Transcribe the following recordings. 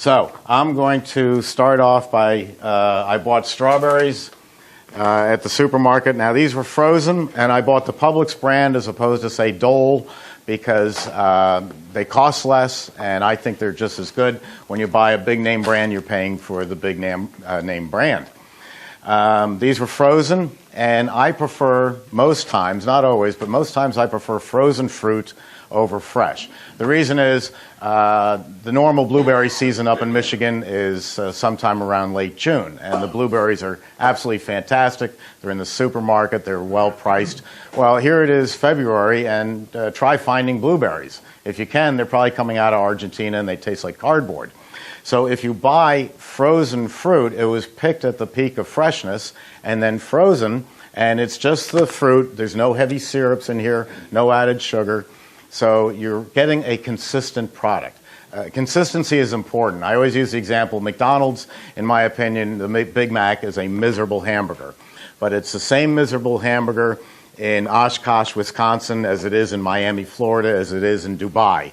So I'm going to start off by, I bought strawberries at the supermarket. Now these were frozen, and I bought the Publix brand as opposed to, say, Dole, because they cost less, and I think they're just as good. When you buy a big name brand, you're paying for the big name brand. These were frozen, and I prefer, most times, not always, but most times I prefer frozen fruit over fresh. The reason is the normal blueberry season up in Michigan is sometime around late June, and the blueberries are absolutely fantastic. They're in the supermarket. They're well priced. Well, here it is February, and try finding blueberries. If you can, they're probably coming out of Argentina, and they taste like cardboard. So if you buy frozen fruit, it was picked at the peak of freshness and then frozen, and it's just the fruit. There's no heavy syrups in here, no added sugar. So you're getting a consistent product. Consistency is important. I always use the example, McDonald's, in my opinion, the Big Mac is a miserable hamburger. But it's the same miserable hamburger in Oshkosh, Wisconsin, as it is in Miami, Florida, as it is in Dubai.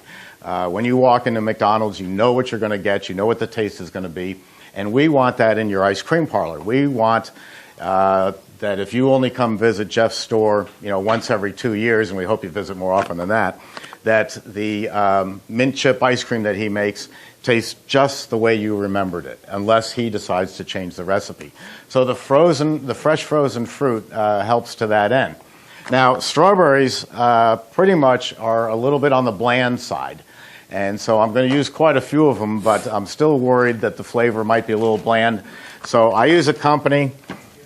When you walk into McDonald's, you know what you're going to get. You know what the taste is going to be. And we want that in your ice cream parlor. We want that if you only come visit Jeff's store, once every 2 years, and we hope you visit more often than that the mint chip ice cream that he makes tastes just the way you remembered it, unless he decides to change the recipe. So the fresh frozen fruit helps to that end. Now, strawberries pretty much are a little bit on the bland side. And so I'm going to use quite a few of them, but I'm still worried that the flavor might be a little bland. So I use a company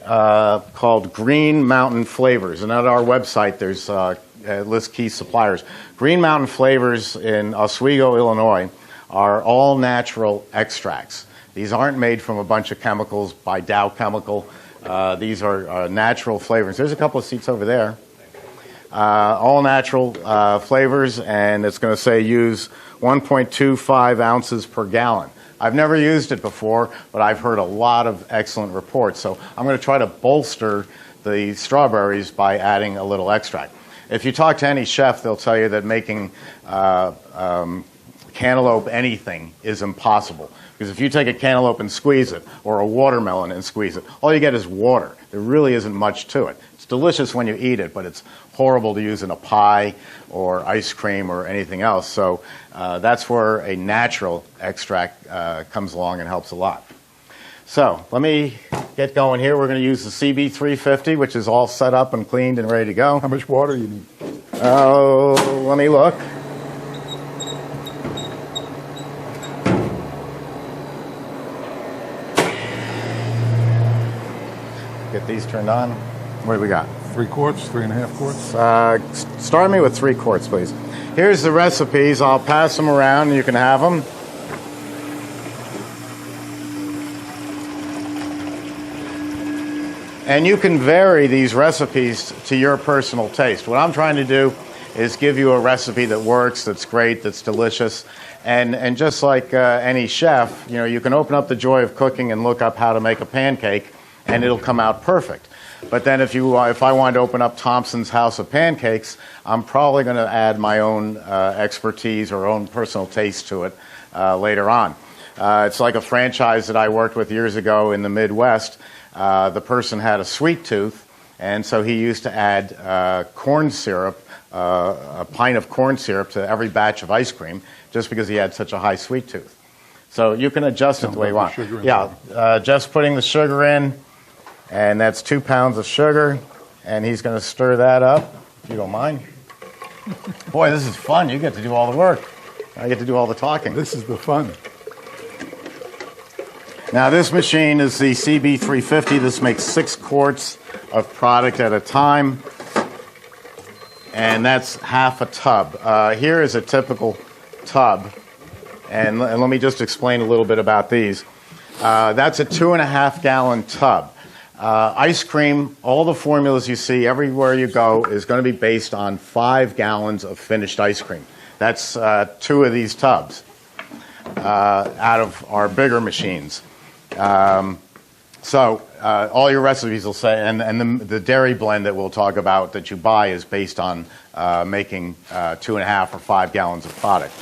called Green Mountain Flavors. And at our website, there's list key suppliers. Green Mountain Flavors in Oswego, Illinois, are all natural extracts. These aren't made from a bunch of chemicals by Dow Chemical. These are natural flavors. There's a couple of seats over there. All natural flavors, and it's going to say use 1.25 ounces per gallon. I've never used it before, but I've heard a lot of excellent reports. So I'm going to try to bolster the strawberries by adding a little extract. If you talk to any chef, they'll tell you that making cantaloupe anything is impossible. Because if you take a cantaloupe and squeeze it, or a watermelon and squeeze it, all you get is water. There really isn't much to it. It's delicious when you eat it, but it's horrible to use in a pie or ice cream or anything else. So that's where a natural extract comes along and helps a lot. So let me get going here. We're going to use the CB350, which is all set up and cleaned and ready to go. How much water you need? Oh, let me look. Get these turned on. What do we got? 3 quarts, 3.5 quarts? Start me with 3 quarts, please. Here's the recipes. I'll pass them around and you can have them. And you can vary these recipes to your personal taste. What I'm trying to do is give you a recipe that works, that's great, that's delicious. And just like any chef, you can open up the joy of cooking and look up how to make a pancake, and it'll come out perfect. But then if I want to open up Thompson's House of Pancakes, I'm probably going to add my own expertise or own personal taste to it later on. It's like a franchise that I worked with years ago in the Midwest. The person had a sweet tooth, and so he used to add corn syrup, a pint of corn syrup to every batch of ice cream, just because he had such a high sweet tooth. So you can adjust it the way you want. Yeah, just putting the sugar in. And that's 2 pounds of sugar, and he's going to stir that up, if you don't mind. Boy, this is fun. You get to do all the work. I get to do all the talking. This is the fun. Now, this machine is the CB350. This makes 6 quarts of product at a time, and that's half a tub. Here is a typical tub, and let me just explain a little bit about these. That's a 2.5-gallon tub. Ice cream, all the formulas you see everywhere you go is going to be based on 5 gallons of finished ice cream. That's 2 of these tubs out of our bigger machines. So all your recipes will say, and the dairy blend that we'll talk about that you buy is based on making 2.5 or 5 gallons of product.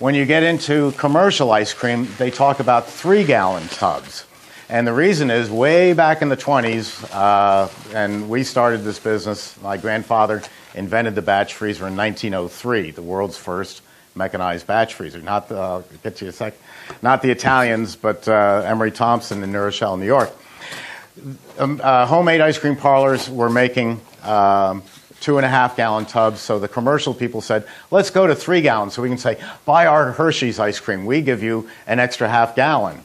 When you get into commercial ice cream, they talk about 3-gallon tubs. And the reason is, way back in the 20s, and we started this business, my grandfather invented the batch freezer in 1903, the world's first mechanized batch freezer. Not the, get to you a sec, not the Italians, but Emery Thompson in New Rochelle, New York. Homemade ice cream parlors were making 2.5-gallon tubs, so the commercial people said, let's go to 3 gallons so we can say, buy our Hershey's ice cream. We give you an extra half-gallon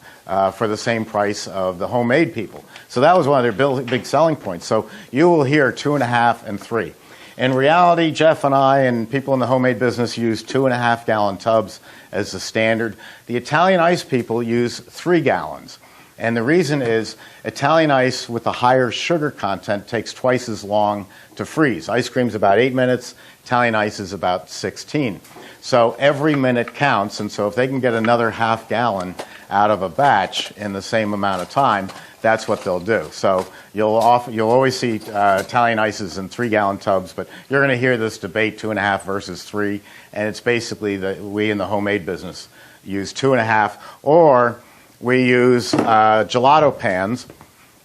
for the same price of the homemade people. So that was one of their big selling points. So you will hear 2.5 and 3. In reality, Jeff and I and people in the homemade business use 2.5-gallon tubs as the standard. The Italian ice people use 3 gallons. And the reason is Italian ice with the higher sugar content takes twice as long to freeze. Ice cream's about 8 minutes. Italian ice is about 16. So every minute counts. And so if they can get another half-gallon out of a batch in the same amount of time, that's what they'll do. So you'll always see Italian ices in 3-gallon tubs, but you're going to hear this debate 2.5 versus 3. And it's basically that we in the homemade business use 2.5, or we use gelato pans,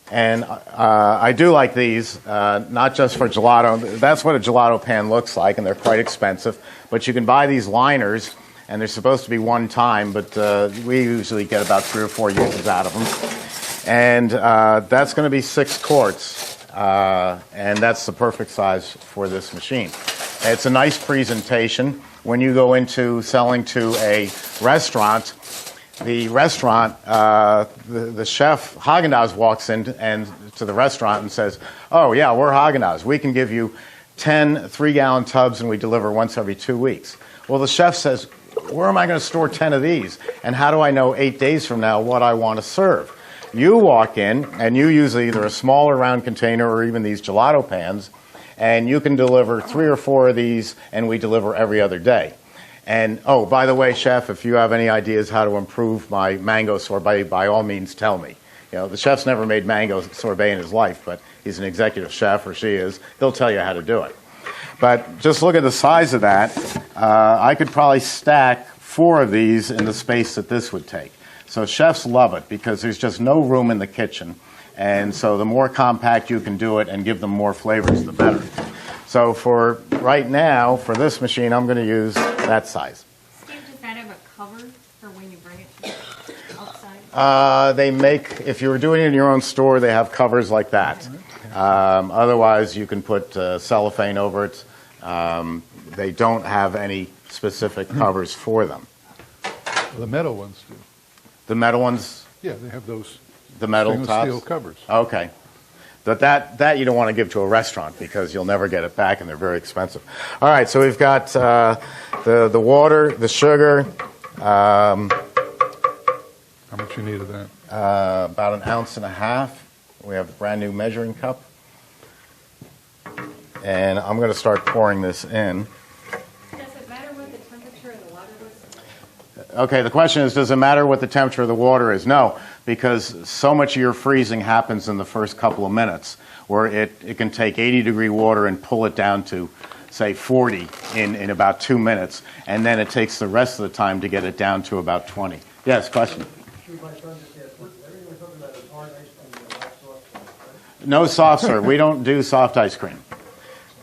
and I do like these, not just for gelato. That's what a gelato pan looks like, and they're quite expensive. But you can buy these liners, and they're supposed to be one time, but we usually get about 3 or 4 uses out of them. And that's going to be 6 quarts, and that's the perfect size for this machine. It's a nice presentation. When you go into selling to a restaurant, the chef, Haagen-Dazs, walks in and to the restaurant and says, oh, yeah, we're Haagen-Dazs. We can give you 10 3-gallon tubs and we deliver once every 2 weeks. Well, the chef says, where am I going to store 10 of these? And how do I know 8 days from now what I want to serve? You walk in and you use either a smaller round container or even these gelato pans, and you can deliver 3 or 4 of these, and we deliver every other day. And, oh, by the way, chef, if you have any ideas how to improve my mango sorbet, by all means, tell me. You know, the chef's never made mango sorbet in his life, but he's an executive chef, or she is. He'll tell you how to do it. But just look at the size of that. I could probably stack 4 of these in the space that this would take. So chefs love it because there's just no room in the kitchen. And so the more compact you can do it and give them more flavors, the better. So for right now, for this machine, I'm going to use that size. Steve, does that have a cover for when you bring it to outside? They make, if you were doing it in your own store, they have covers like that. Otherwise, you can put cellophane over it. They don't have any specific covers for them. The metal ones do. The metal ones? Yeah, they have those The metal stainless tops? steel covers. Okay. But that you don't want to give to a restaurant because you'll never get it back and they're very expensive. All right, so we've got the water, the sugar. How much you need of that? About 1.5 ounces. We have a brand new measuring cup. And I'm going to start pouring this in. Does it matter what the temperature of the water was? Okay, the question is, does it matter what the temperature of the water is? No, because so much of your freezing happens in the first couple of minutes, where it can take 80-degree water and pull it down to, say, 40 in about 2 minutes, and then it takes the rest of the time to get it down to about 20. Yes, question? No soft serve. We don't do soft ice cream.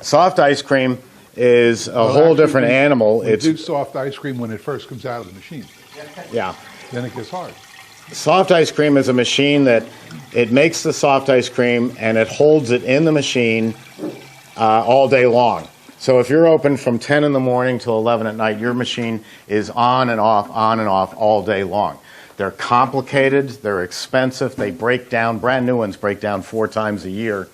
Soft ice cream is a whole different animal. We do soft ice cream when it first comes out of the machine. Yeah. Then it gets hard. Soft ice cream is a machine that it makes the soft ice cream and it holds it in the machine all day long. So if you're open from 10 in the morning till 11 at night, your machine is on and off all day long. They're complicated, they're expensive, they break down, brand new ones break down 4 times a year.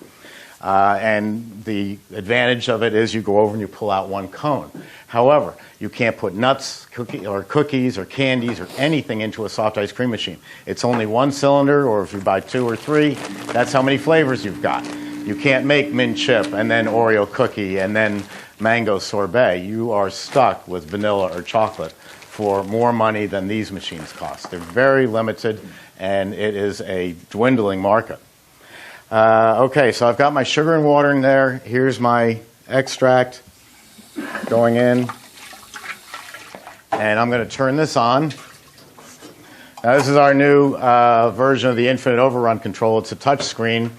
And the advantage of it is you go over and you pull out 1 cone. However, you can't put nuts, cookies or candies or anything into a soft ice cream machine. It's only 1 cylinder, or if you buy 2 or 3, that's how many flavors you've got. You can't make mint chip and then Oreo cookie and then mango sorbet. You are stuck with vanilla or chocolate for more money than these machines cost. They're very limited, and it is a dwindling market. Okay, so I've got my sugar and water in there. Here's my extract going in. And I'm going to turn this on. Now, this is our new version of the Infinite Overrun control. It's a touch screen,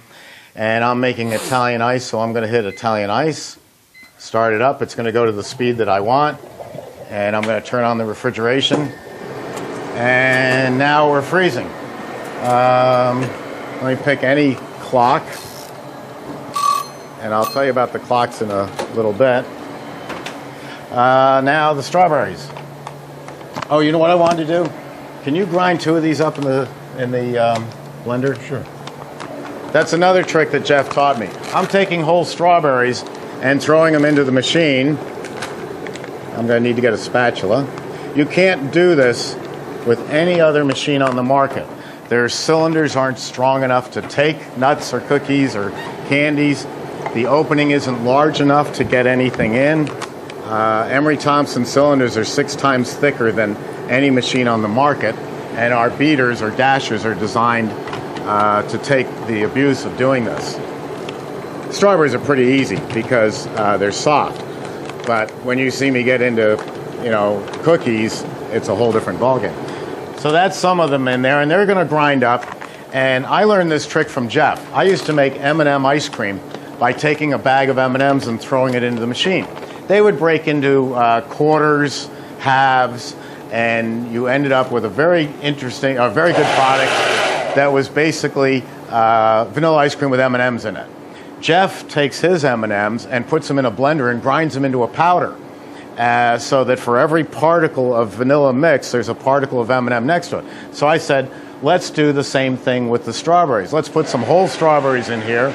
and I'm making Italian ice, so I'm going to hit Italian ice, start it up. It's going to go to the speed that I want, and I'm going to turn on the refrigeration. And now we're freezing. Let me pick any clock, and I'll tell you about the clocks in a little bit. Now the strawberries. Oh, you know what I wanted to do? Can you grind 2 of these up in the blender? Sure. That's another trick that Jeff taught me. I'm taking whole strawberries and throwing them into the machine. I'm going to need to get a spatula. You can't do this with any other machine on the market. Their cylinders aren't strong enough to take nuts or cookies or candies. The opening isn't large enough to get anything in. Emery Thompson cylinders are 6 times thicker than any machine on the market, and our beaters or dashers are designed to take the abuse of doing this. Strawberries are pretty easy because they're soft, but when you see me get into, cookies, it's a whole different ballgame. So that's some of them in there, and they're going to grind up. And I learned this trick from Jeff. I used to make M&M ice cream by taking a bag of M&Ms and throwing it into the machine. They would break into quarters, halves, and you ended up with a very interesting, a very good product that was basically vanilla ice cream with M&Ms in it. Jeff takes his M&Ms and puts them in a blender and grinds them into a powder, so that for every particle of vanilla mix, there's a particle of M&M next to it. So I said, let's do the same thing with the strawberries. Let's put some whole strawberries in here,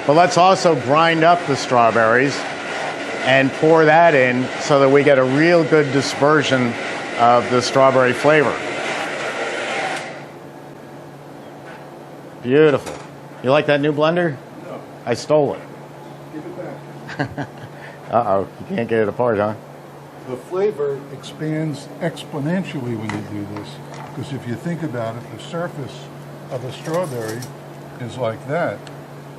but let's also grind up the strawberries and pour that in so that we get a real good dispersion of the strawberry flavor. Beautiful. You like that new blender? No. I stole it. Give it back. Uh-oh, you can't get it apart, huh? The flavor expands exponentially when you do this, because if you think about it, the surface of a strawberry is like that,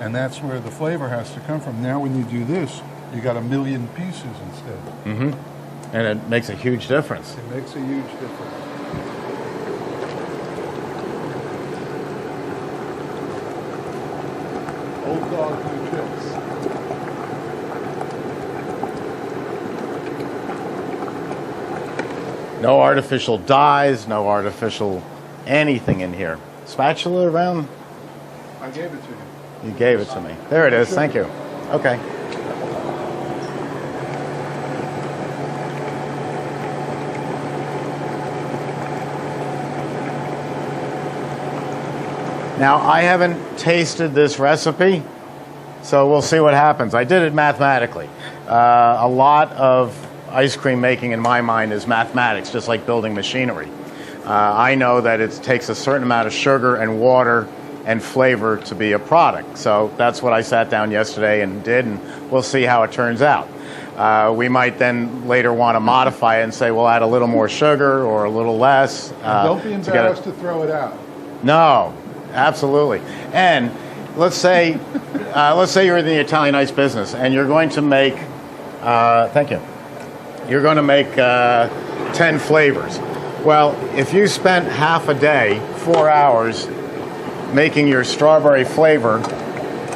and that's where the flavor has to come from. Now when you do this, you got 1 million pieces instead. Mm-hmm. And it makes a huge difference. It makes a huge difference. Old dog, new tricks. No artificial dyes, no artificial anything in here. Spatula around? I gave it to you. You gave it to me. There it is. Thank you. Okay. Now, I haven't tasted this recipe, so we'll see what happens. I did it mathematically. A lot of ice cream making, in my mind, is mathematics, just like building machinery. I know that it takes a certain amount of sugar and water and flavor to be a product. So that's what I sat down yesterday and did, and we'll see how it turns out. We might then later want to modify it and say, we'll add a little more sugar or a little less. Don't be embarrassed to throw it out. No, absolutely. And let's say you're in the Italian ice business and you're going to make, thank you, you're going to make 10 flavors. Well, if you spent half a day, 4 hours, making your strawberry flavor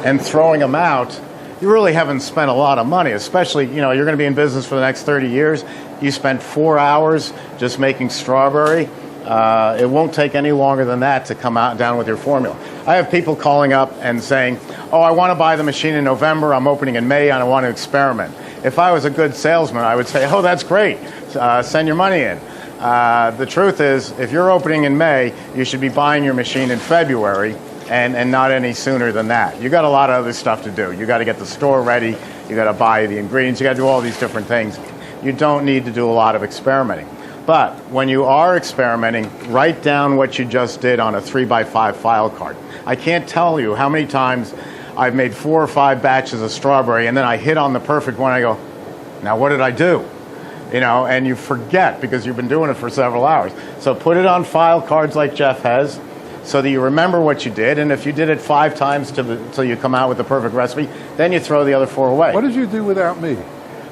and throwing them out, you really haven't spent a lot of money, especially, you're going to be in business for the next 30 years. You spent 4 hours just making strawberry. It won't take any longer than that to come down with your formula. I have people calling up and saying, oh, I want to buy the machine in November, I'm opening in May, and I want to experiment. If I was a good salesman, I would say, oh, that's great, send your money in. The truth is, if you're opening in May, you should be buying your machine in February and not any sooner than that. You got a lot of other stuff to do. You got to get the store ready, you got to buy the ingredients, you got to do all these different things. You don't need to do a lot of experimenting. But when you are experimenting, write down what you just did on a 3x5 file card. I can't tell you how many times I've made 4 or 5 batches of strawberry and then I hit on the perfect one and I go, now what did I do? And you forget because you've been doing it for several hours. So put it on file cards like Jeff has so that you remember what you did. And if you did it 5 times till you come out with the perfect recipe, then you throw the other 4 away. What did you do without me?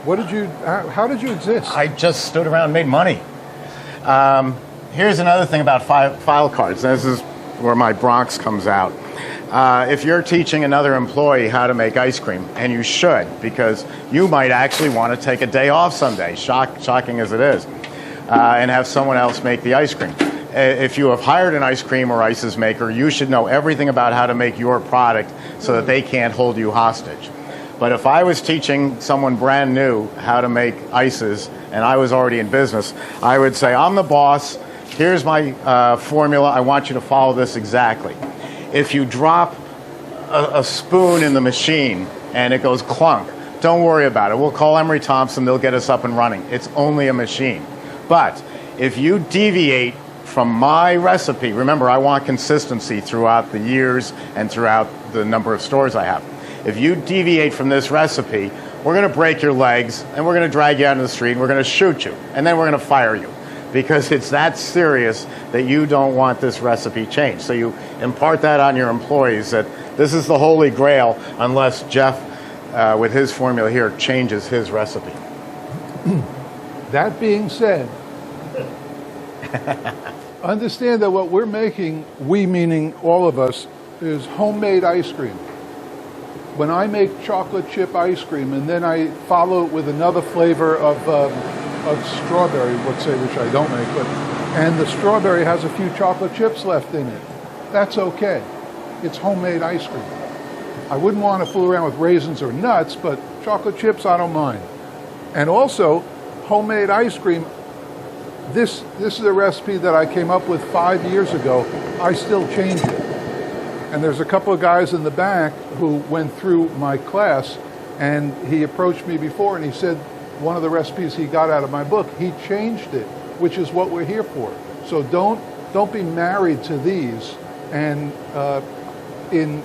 How did you exist? I just stood around and made money. Here's another thing about file cards. This is where my Bronx comes out. If you're teaching another employee how to make ice cream, and you should, because you might actually want to take a day off someday, shocking as it is, and have someone else make the ice cream. If you have hired an ice cream or ices maker, you should know everything about how to make your product so that they can't hold you hostage. But if I was teaching someone brand new how to make ices, and I was already in business, I would say, I'm the boss, here's my formula, I want you to follow this exactly. If you drop a spoon in the machine and it goes clunk, don't worry about it. We'll call Emery Thompson, they'll get us up and running. It's only a machine. But if you deviate from my recipe, remember I want consistency throughout the years and throughout the number of stores I have. If you deviate from this recipe, we're going to break your legs and we're going to drag you out into the street and we're going to shoot you and then we're going to fire you because it's that serious that you don't want this recipe changed. So you impart that on your employees that this is the holy grail unless Jeff, with his formula here, changes his recipe. That being said, understand that what we're making, we meaning all of us, is homemade ice cream. When I make chocolate chip ice cream and then I follow it with another flavor of strawberry, let's say, which I don't make, and the strawberry has a few chocolate chips left in it, that's okay. It's homemade ice cream. I wouldn't want to fool around with raisins or nuts, but chocolate chips, I don't mind. And also, homemade ice cream, this is a recipe that I came up with 5 years ago. I still change it. And there's a couple of guys in the back who went through my class, and he approached me before and he said one of the recipes he got out of my book, he changed it, which is what we're here for. So don't be married to these. And in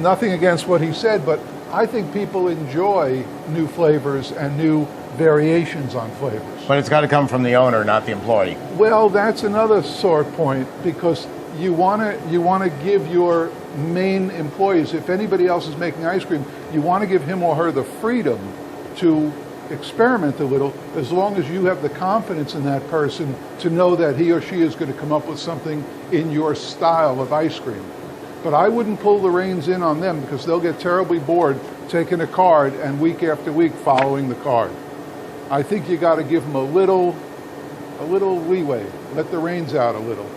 nothing against what he said, but I think people enjoy new flavors and new variations on flavors. But it's got to come from the owner, not the employee. Well, that's another sore point because you want to give your main employees, if anybody else is making ice cream, you want to give him or her the freedom to experiment a little, as long as you have the confidence in that person to know that he or she is going to come up with something in your style of ice cream. But I wouldn't pull the reins in on them because they'll get terribly bored taking a card and week after week following the card. I think you got to give them a little leeway, let the reins out a little.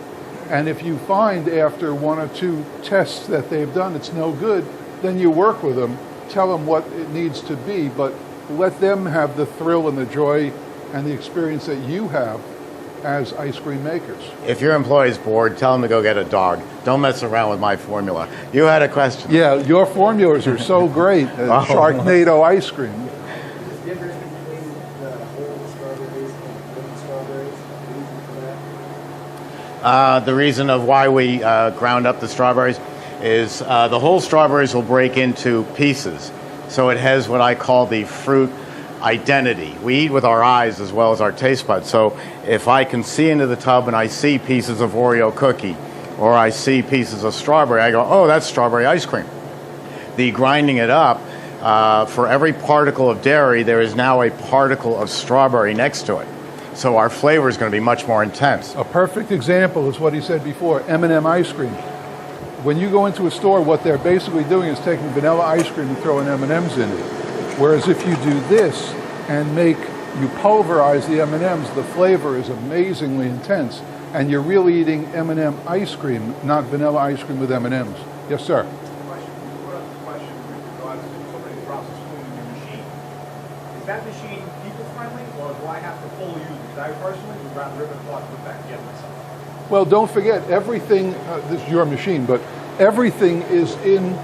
And if you find after one or two tests that they've done it's no good, then you work with them, tell them what it needs to be, but let them have the thrill and the joy and the experience that you have as ice cream makers. If your employee's bored, tell them to go get a dog. Don't mess around with my formula. You had a question. Yeah, your formulas are so great. Sharknado ice cream. Is the difference between the whole strawberries and little strawberries? The reason for that? The reason of why we ground up the strawberries is the whole strawberries will break into pieces. So it has what I call the fruit identity. We eat with our eyes as well as our taste buds. So if I can see into the tub and I see pieces of Oreo cookie or I see pieces of strawberry, I go, oh, that's strawberry ice cream. The grinding it up, for every particle of dairy, there is now a particle of strawberry next to it. So our flavor is going to be much more intense. A perfect example is what he said before, M&M ice cream. When you go into a store, what they're basically doing is taking vanilla ice cream and throwing M&Ms in it. Whereas if you do this and you pulverize the M&Ms, the flavor is amazingly intense. And you're really eating M&M ice cream, not vanilla ice cream with M&Ms. Yes, sir. Question. You brought up the question with regards to somebody drops a spoon in your machine. Is that machine people friendly, or do I have to fully use it? Because I personally would rather rip it apart and put it back together myself. Well, don't forget, everything, this is your machine, but everything is in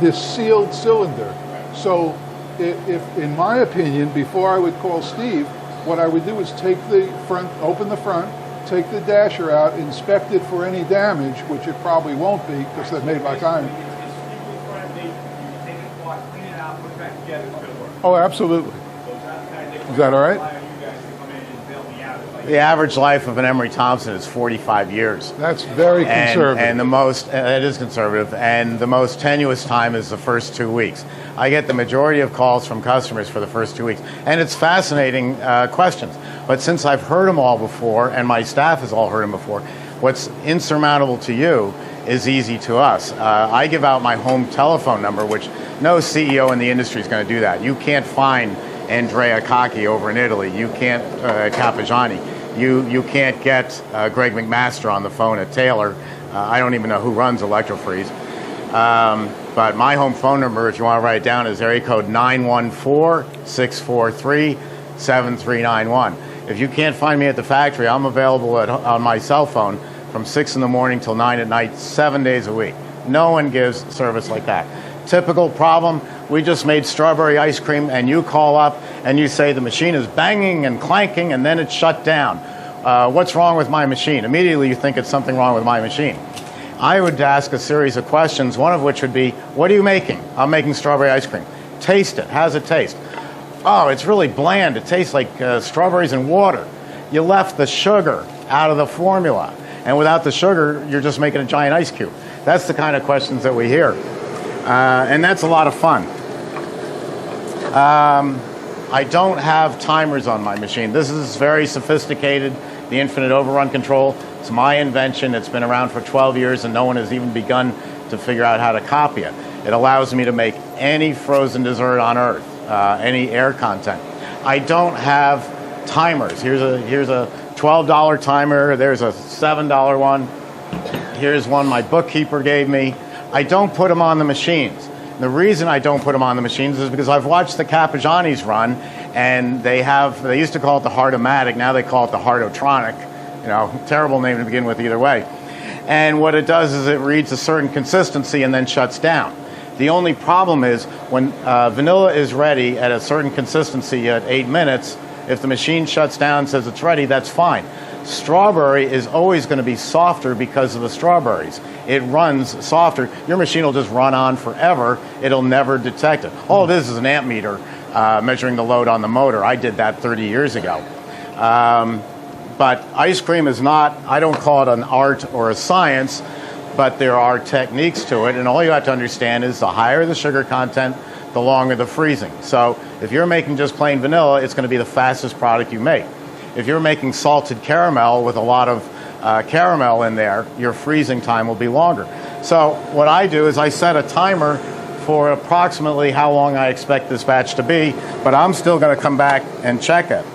this sealed cylinder. So if, in my opinion, before I would call Steve, what I would do is take the front, open the front, take the dasher out, inspect it for any damage, which it probably won't be because they're made by time. It's people friendly. You can take it apart, clean it out, put it back together, it's going to work. Oh, absolutely. So Is that all right? Rely on you guys to come in and bail me out if I The average life of an Emery Thompson is 45 years. That's very conservative. And the most, it is conservative, and the most tenuous time is the first 2 weeks. I get the majority of calls from customers for the first 2 weeks. And it's fascinating questions. But since I've heard them all before, and my staff has all heard them before, what's insurmountable to you is easy to us. I give out my home telephone number, which no CEO in the industry is going to do that. You can't find Andrea Cocchi over in Italy. You can't, Capigiani. You can't get Greg McMaster on the phone at Taylor. I don't even know who runs Electrofreeze. But my home phone number, if you want to write it down, is area code 914-643-7391. If you can't find me at the factory, I'm available on my cell phone from 6 in the morning till 9 at night, 7 days a week. No one gives service like that. Typical problem, we just made strawberry ice cream, and you call up and you say the machine is banging and clanking and then it's shut down. What's wrong with my machine? Immediately you think it's something wrong with my machine. I would ask a series of questions, one of which would be, what are you making? I'm making strawberry ice cream. Taste it. How's it taste? Oh, it's really bland. It tastes like strawberries and water. You left the sugar out of the formula. And without the sugar, you're just making a giant ice cube. That's the kind of questions that we hear. And that's a lot of fun. I don't have timers on my machine. This is very sophisticated, the infinite overrun control. It's my invention. It's been around for 12 years, and no one has even begun to figure out how to copy it. It allows me to make any frozen dessert on earth, any air content. I don't have timers. Here's a $12 timer. There's a $7 one. Here's one my bookkeeper gave me. I don't put them on the machines. The reason I don't put them on the machines is because I've watched the Capigianis run, and they used to call it the Heart-O-Matic, now they call it the Heart-O-Tronic. You know, terrible name to begin with either way. And what it does is it reads a certain consistency and then shuts down. The only problem is when vanilla is ready at a certain consistency at 8 minutes, if the machine shuts down and says it's ready, that's fine. Strawberry is always going to be softer because of the strawberries. It runs softer. Your machine will just run on forever. It'll never detect it. All it is an amp meter measuring the load on the motor. I did that 30 years ago. But ice cream is not, I don't call it an art or a science, but there are techniques to it. And all you have to understand is the higher the sugar content, the longer the freezing. So if you're making just plain vanilla, it's going to be the fastest product you make. If you're making salted caramel with a lot of caramel in there, your freezing time will be longer. So what I do is I set a timer for approximately how long I expect this batch to be, but I'm still going to come back and check it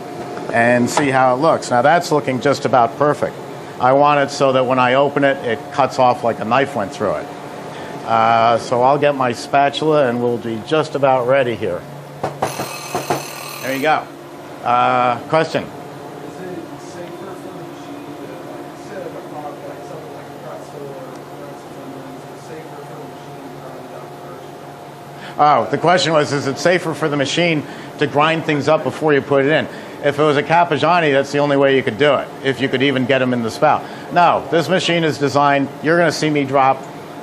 and see how it looks. Now that's looking just about perfect. I want it so that when I open it, it cuts off like a knife went through it. So I'll get my spatula and we'll be just about ready here. There you go. Question? Is it safer for the machine to, like, instead of a product like something like a pretzel or pretzel tendons, is it safer for the machine to grind it up first? Oh, the question was, is it safer for the machine to grind things up before you put it in? If it was a Capigiani, that's the only way you could do it, if you could even get them in the spout. No, this machine is designed, you're going to see me drop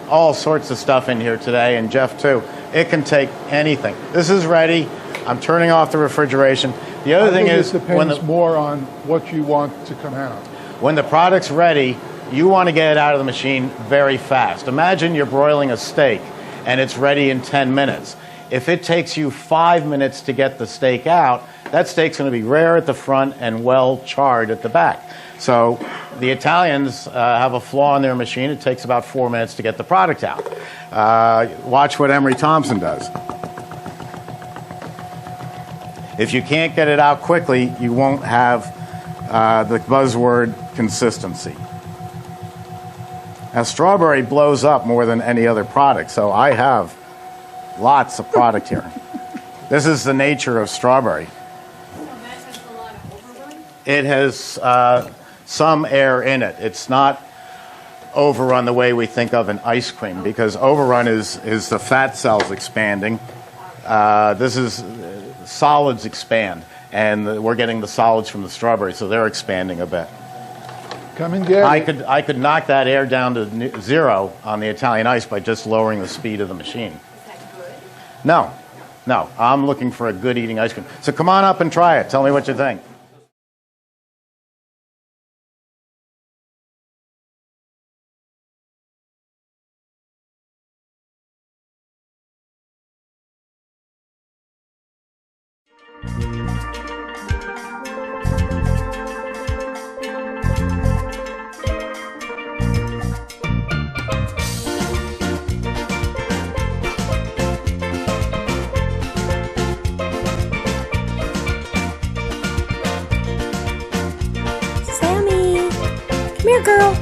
all sorts of stuff in here today, and Jeff too. It can take anything. This is ready. I'm turning off the refrigeration. The other thing is, it depends more on what you want to come out. when the product's ready, you want to get it out of the machine very fast. Imagine you're broiling a steak and it's ready in 10 minutes. If it takes you 5 minutes to get the steak out, that steak's going to be rare at the front and well charred at the back. So the Italians have a flaw in their machine. It takes about 4 minutes to get the product out. Watch what Emery Thompson does. If you can't get it out quickly, you won't have the buzzword consistency. Now, strawberry blows up more than any other product, so I have lots of product here. This is the nature of strawberry. So that has a lot of overrun? It has some air in it. It's not overrun the way we think of an ice cream, because overrun is the fat cells expanding. This is solids expand, and we're getting the solids from the strawberry, so they're expanding a bit. Come and get it. I could knock that air down to zero on the Italian ice by just lowering the speed of the machine. Is that good? No, I'm looking for a good eating ice cream. So come on up and try it. Tell me what you think. Sammy, come here, girl.